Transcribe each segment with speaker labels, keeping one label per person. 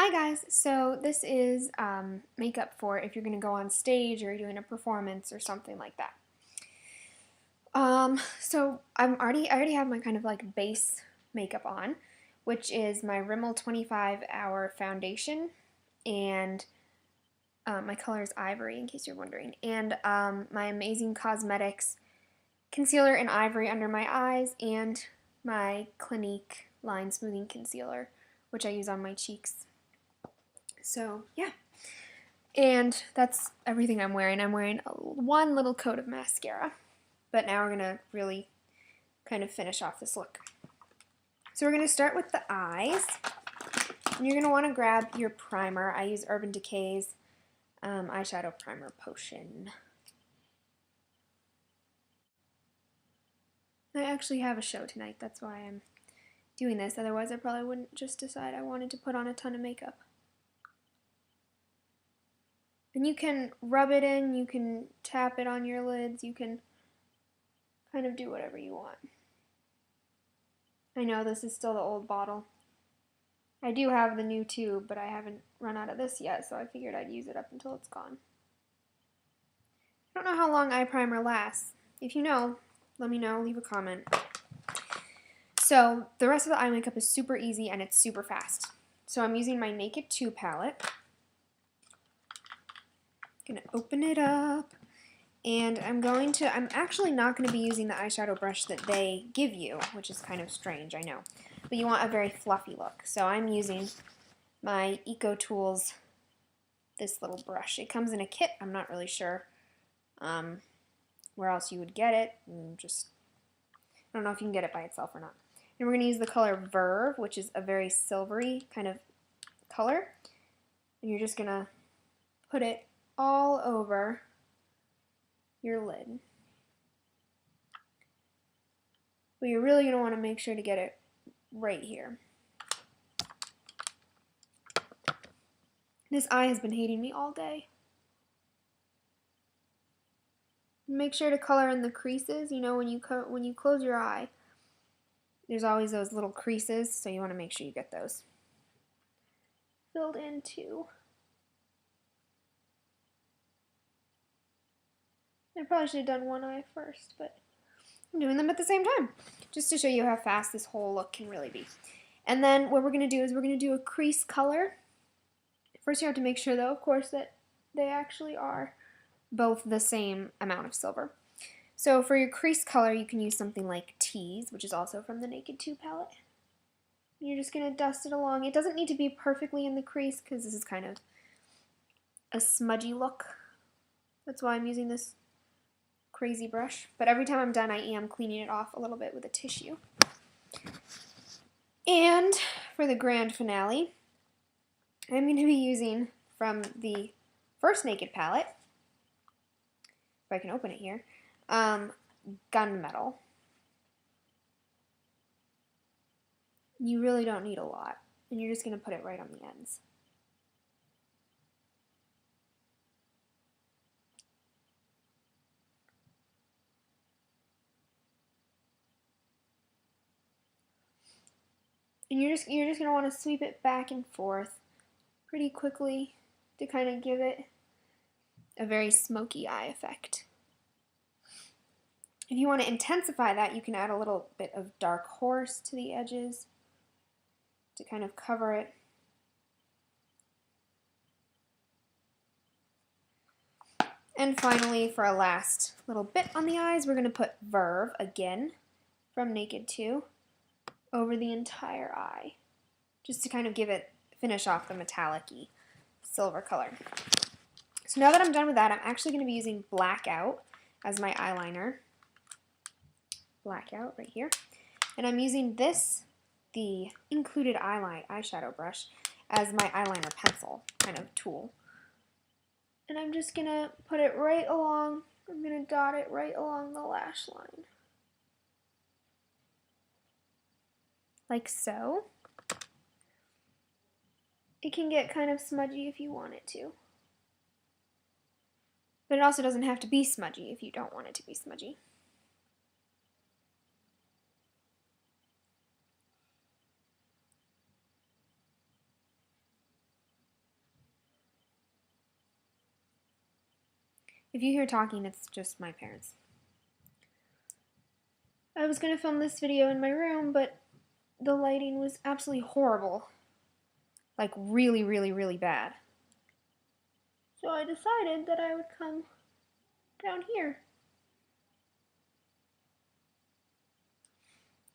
Speaker 1: Hi guys, so this is makeup for if you're going to go on stage or you're doing a performance or something like that. So I already have my kind of like base makeup on, which is my Rimmel 25 Hour Foundation, and my color is Ivory in case you're wondering, and my Amazing Cosmetics concealer in Ivory under my eyes, and my Clinique Line Smoothing Concealer, which I use on my cheeks. So, yeah. And that's everything I'm wearing. I'm wearing one little coat of mascara. But now we're going to really kind of finish off this look. So we're going to start with the eyes. And you're going to want to grab your primer. I use Urban Decay's eyeshadow primer potion. I actually have a show tonight. That's why I'm doing this. Otherwise, I probably wouldn't just decide I wanted to put on a ton of makeup. And you can rub it in, you can tap it on your lids, you can kind of do whatever you want. I know this is still the old bottle. I do have the new tube, but I haven't run out of this yet, so I figured I'd use it up until it's gone. I don't know how long eye primer lasts. If you know, let me know, leave a comment. So the rest of the eye makeup is super easy and it's super fast. So I'm using my Naked 2 palette. Gonna open it up. And I'm actually not going to be using the eyeshadow brush that they give you, which is kind of strange, I know. But you want a very fluffy look. So I'm using my Eco Tools, this little brush. It comes in a kit. I'm not really sure where else you would get it. I don't know if you can get it by itself or not. And we're going to use the color Verve, which is a very silvery kind of color. And you're just going to put it all over your lid. But you're really going to want to make sure to get it right here. This eye has been hating me all day. Make sure to color in the creases. You know, when you close your eye, there's always those little creases, so you want to make sure you get those filled in too. I probably should have done one eye first, but I'm doing them at the same time, just to show you how fast this whole look can really be. And then what we're going to do is we're going to do a crease color. First you have to make sure, though, of course, that they actually are both the same amount of silver. So for your crease color, you can use something like Tease, which is also from the Naked 2 palette. You're just going to dust it along. It doesn't need to be perfectly in the crease because this is kind of a smudgy look. That's why I'm using this crazy brush. But every time I'm done, I am cleaning it off a little bit with a tissue. And for the grand finale, I'm going to be using from the first Naked palette, if I can open it here, Gunmetal. You really don't need a lot, and you're just going to put it right on the ends. And you're just going to want to sweep it back and forth pretty quickly to kind of give it a very smoky eye effect. If you want to intensify that, you can add a little bit of Dark Horse to the edges to kind of cover it. And finally, for a last little bit on the eyes, we're going to put Verve again from Naked 2 over the entire eye, just to kind of finish off the metallic-y silver color. So now that I'm done with that, I'm actually going to be using Blackout as my eyeliner. Blackout right here. And I'm using this, the included eyeshadow brush, as my eyeliner pencil kind of tool. And I'm just going to put it right along, I'm going to dot it right along the lash line. Like so. It can get kind of smudgy if you want it to. But it also doesn't have to be smudgy if you don't want it to be smudgy. If you hear talking, it's just my parents. I was going to film this video in my room, but the lighting was absolutely horrible. Like really, really, really bad. So I decided that I would come down here.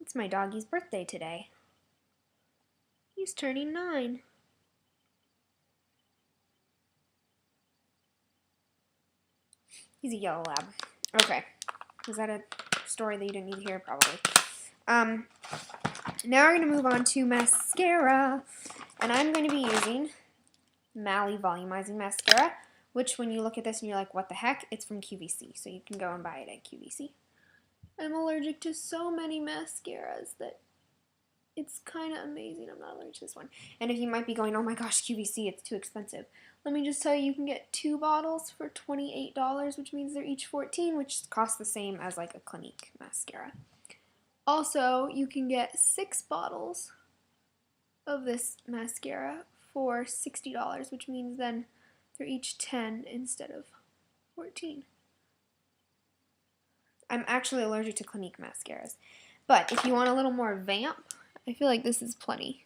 Speaker 1: It's my doggy's birthday today. He's turning 9. He's a yellow lab. Okay. Was that a story that you didn't need to hear? Probably. Now we're going to move on to mascara. And I'm going to be using Mally Volumizing Mascara, which when you look at this and you're like, what the heck? It's from QVC. So you can go and buy it at QVC. I'm allergic to so many mascaras that it's kind of amazing I'm not allergic to this one. And if you might be going, oh my gosh, QVC, it's too expensive. Let me just tell you, you can get 2 bottles for $28, which means they're each $14, which costs the same as like a Clinique mascara. Also, you can get 6 bottles of this mascara for $60, which means then they're each 10 instead of 14. I'm actually allergic to Clinique mascaras. But if you want a little more vamp, I feel like this is plenty.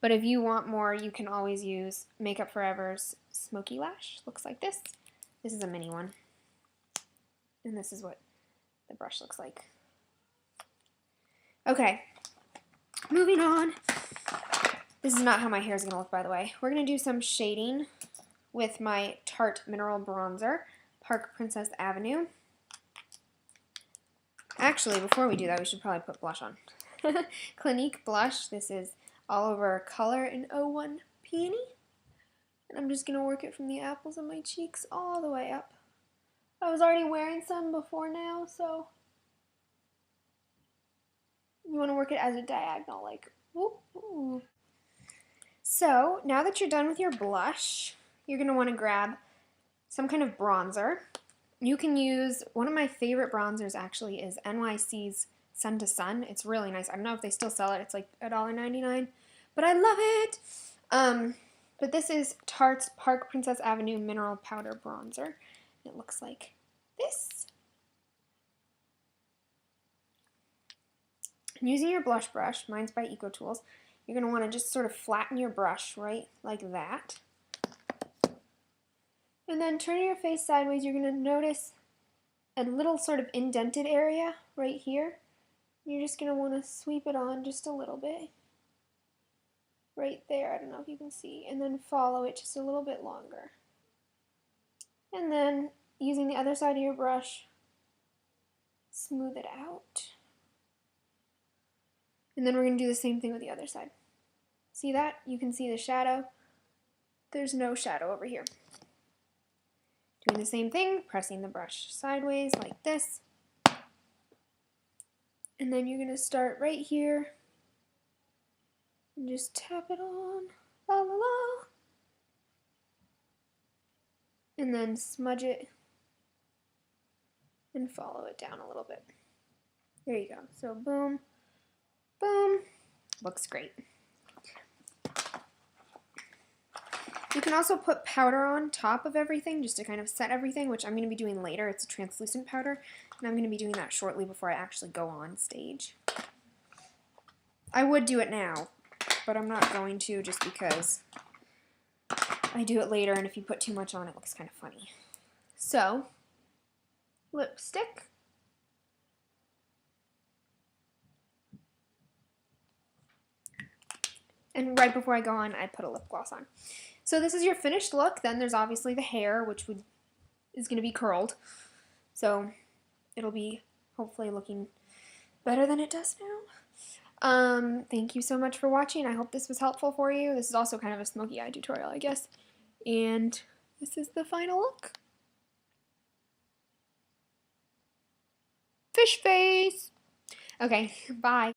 Speaker 1: But if you want more, you can always use Makeup Forever's Smokey Lash. Looks like this. This is a mini one. And this is what the brush looks like. Okay, moving on. This is not how my hair is going to look, by the way. We're going to do some shading with my Tarte Mineral Bronzer, Park Princess Avenue. Actually, before we do that, we should probably put blush on. Clinique blush. This is all over color in 01 Peony. And I'm just going to work it from the apples of my cheeks all the way up. I was already wearing some before now, so you want to work it as a diagonal, like whoop, whoop. So now that you're done with your blush, you're going to want to grab some kind of bronzer. You can use, one of my favorite bronzers actually is NYC's Sun to Sun. It's really nice. I don't know if they still sell it. It's like $1.99, but I love it. But this is Tarte's Park Princess Avenue Mineral Powder Bronzer. It looks like this. And using your blush brush, mine's by EcoTools, you're going to want to just sort of flatten your brush right like that. And then turning your face sideways, you're going to notice a little sort of indented area right here. You're just going to want to sweep it on just a little bit. Right there, I don't know if you can see. And then follow it just a little bit longer. And then, using the other side of your brush, smooth it out. And then we're going to do the same thing with the other side. See that? You can see the shadow. There's no shadow over here. Doing the same thing, pressing the brush sideways like this. And then you're going to start right here and just tap it on. La la la. And then smudge it and follow it down a little bit. There you go. So boom, boom. Looks great. You can also put powder on top of everything just to kind of set everything, which I'm going to be doing later. It's a translucent powder, and I'm going to be doing that shortly before I actually go on stage. I would do it now, but I'm not going to just because I do it later, and if you put too much on, it looks kind of funny. So, lipstick. And right before I go on, I put a lip gloss on. So this is your finished look. Then there's obviously the hair, which is going to be curled. So it'll be hopefully looking better than it does now. Thank you so much for watching. I hope this was helpful for you. This is also kind of a smoky eye tutorial, I guess. And this is the final look. Fish face! Okay, bye.